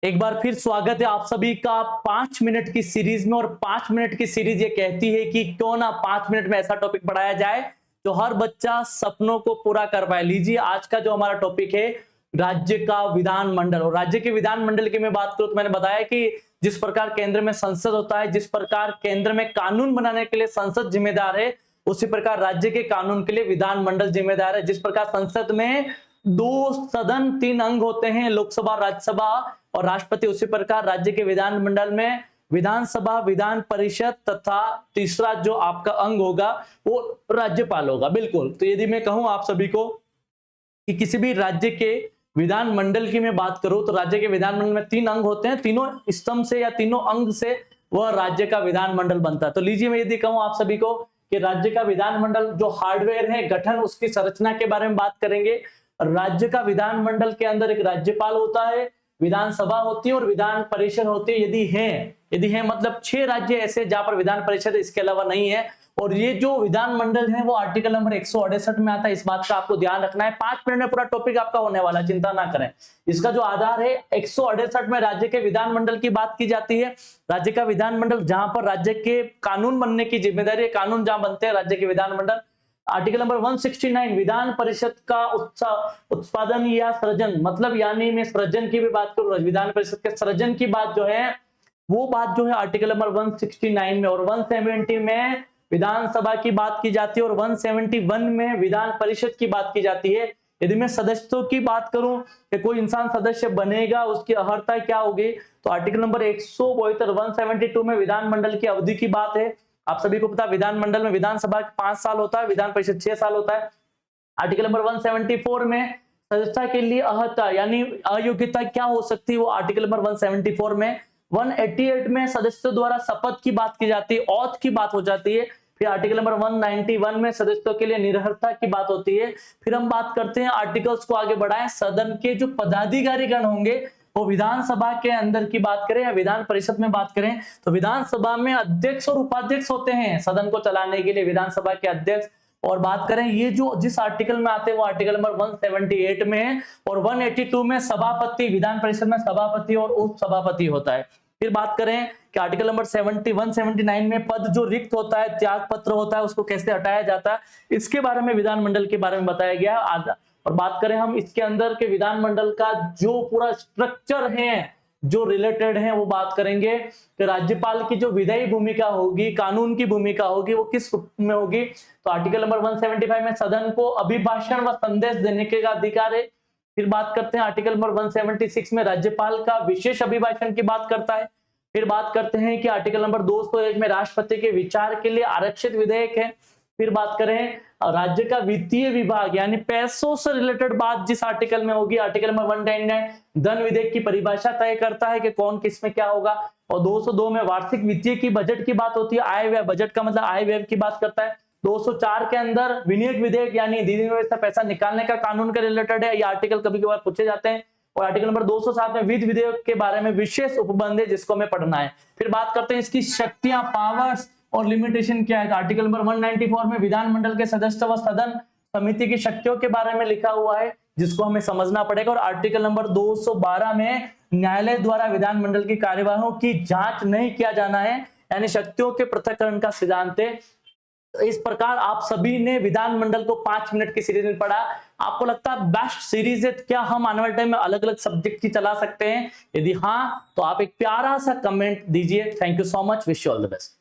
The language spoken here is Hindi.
एक बार फिर स्वागत है आप सभी का 5 मिनट की सीरीज में। और 5 मिनट की सीरीज ये कहती है कि क्यों ना 5 मिनट में ऐसा टॉपिक पढ़ाया जाए जो हर बच्चा सपनों को पूरा कर पाए। लीजिए आज का जो हमारा टॉपिक है राज्य का विधानमंडल। और राज्य के विधानमंडल की मैं बात करूं तो मैंने बताया कि जिस प्रकार केंद्र में संसद होता है, जिस प्रकार केंद्र में कानून बनाने के लिए संसद जिम्मेदार है, उसी प्रकार राज्य के कानून के लिए विधानमंडल जिम्मेदार है। जिस प्रकार संसद में 2 सदन 3 अंग होते हैं, लोकसभा, राज्यसभा और राष्ट्रपति, उसी प्रकार राज्य के विधानमंडल में विधानसभा, विधान परिषद तथा तीसरा जो आपका अंग होगा वो राज्यपाल होगा। बिल्कुल। तो यदि मैं कहूं आप सभी को कि किसी भी राज्य के विधानमंडल की मैं बात करूं तो राज्य के विधानमंडल में 3 अंग होते हैं, तीनों स्तंभ से या तीनों अंग से वह राज्य का विधानमंडल बनता है। तो लीजिए मैं यदि कहूं आप सभी को कि राज्य का विधानमंडल जो हार्डवेयर है, गठन, उसकी संरचना के बारे में बात करेंगे। राज्य का विधानमंडल के अंदर एक राज्यपाल होता है, विधानसभा होती है और विधान परिषद होती है। यदि है मतलब 6 राज्य ऐसे जहां पर विधान परिषद इसके अलावा नहीं है। और ये जो विधानमंडल है वो आर्टिकल नंबर 168 में आता है। इस बात का आपको ध्यान रखना है। 5 मिनट में पूरा टॉपिक आपका होने वाला, चिंता ना करें। इसका जो आधार है 168 में राज्य के विधानमंडल की बात की जाती है। राज्य का विधानमंडल जहां पर राज्य के कानून बनने की जिम्मेदारी है, कानून जहां बनते हैं राज्य के विधानमंडल। आर्टिकल नंबर 169 विधान परिषद का उत्पादन या सृजन, मतलब यानी मैं सृजन की भी बात करूं, विधान परिषद के सृजन की बात जो है वो बात जो है आर्टिकल नंबर 169 में। और 170 में विधानसभा की बात की जाती है और 171 में विधान परिषद की बात की जाती है। यदि मैं सदस्यों की बात करूं कि कोई इंसान सदस्य बनेगा, उसकी अर्हता क्या होगी, तो आर्टिकल नंबर 172 में विधानमंडल की अवधि की बात है। आप सभी को पता है विधानमंडल में विधानसभा 5 साल होता है, विधान परिषद 6 साल होता है। आर्टिकल नंबर 174 में सदस्यता के लिए अर्हता यानी अयोग्यता क्या हो सकती है, वो आर्टिकल नंबर 174 में। 188 में सदस्यों द्वारा शपथ की बात की जाती है, औथ की बात हो जाती है। फिर आर्टिकल नंबर 191 में सदस्यों के लिए निरर्हता की बात होती है। फिर हम बात करते हैं आर्टिकल्स को आगे बढ़ाएं, सदन के जो पदाधिकारीगण होंगे वो विधानसभा के अंदर की बात करें या विधान परिषद में बात करें तो विधानसभा में अध्यक्ष और उपाध्यक्ष होते हैं सदन को चलाने के लिए, विधानसभा के अध्यक्ष। और बात करें ये जो जिस आर्टिकल में आते हैं वो आर्टिकल नंबर 178 में है। और 182 में सभापति, विधान परिषद में सभापति और उप सभापति होता है। फिर बात करें कि आर्टिकल नंबर 179 में पद जो रिक्त होता है, त्याग पत्र होता है, उसको कैसे हटाया जाता है, इसके बारे में विधानमंडल के बारे में बताया गया आधा। और बात करें हम इसके अंदर के विधानमंडल का जो पूरा स्ट्रक्चर है, जो रिलेटेड है, वो बात करेंगे कि राज्यपाल की जो विधायी भूमिका होगी, कानून की भूमिका होगी, वो किस रूप में होगी। तो आर्टिकल नंबर 175 में सदन को अभिभाषण व संदेश देने का अधिकार है। फिर बात करते हैं आर्टिकल नंबर 176 में राज्यपाल का विशेष अभिभाषण की बात करता है। फिर बात करते हैं कि आर्टिकल नंबर 201 में राष्ट्रपति के विचार के लिए आरक्षित विधेयक है। फिर बात करें राज्य का वित्तीय विभाग यानी पैसों से रिलेटेड बात जिस आर्टिकल में होगी, आर्टिकल नंबर 199 धन विधेयक की परिभाषा तय करता है कि कौन किस में क्या होगा। और 202 में वार्षिक वित्तीय की बजट की बात होती है, आय व्यय, बजट का मतलब आय व्यय की बात करता है। 204 के अंदर विनियोग विधेयक यानी धीरे से पैसा निकालने का कानून के रिलेटेड है, ये आर्टिकल कभी कभार पूछे जाते हैं। और आर्टिकल नंबर 207 में विधि विधेयक के बारे में विशेष उपबंध है जिसको हमें पढ़ना है। फिर बात करते हैं इसकी शक्तियां, पावर्स और लिमिटेशन क्या है। आर्टिकल नंबर 194 में विधानमंडल के सदस्य व सदन समिति की शक्तियों के बारे में लिखा हुआ है जिसको हमें समझना पड़ेगा। और आर्टिकल नंबर 212 में न्यायालय द्वारा विधानमंडल की कार्यवाहियों की जांच नहीं किया जाना है, यानी शक्तियों के पृथक्करण का सिद्धांत है। इस प्रकार आप सभी ने विधानमंडल को 5 मिनट की सीरीज में पढ़ा। आपको लगता है बेस्ट सीरीज है? क्या हम आने वाले टाइम में अलग अलग सब्जेक्ट की चला सकते हैं? यदि हाँ तो आप एक प्यारा सा कमेंट दीजिए। Thank you so much, wish you all the best.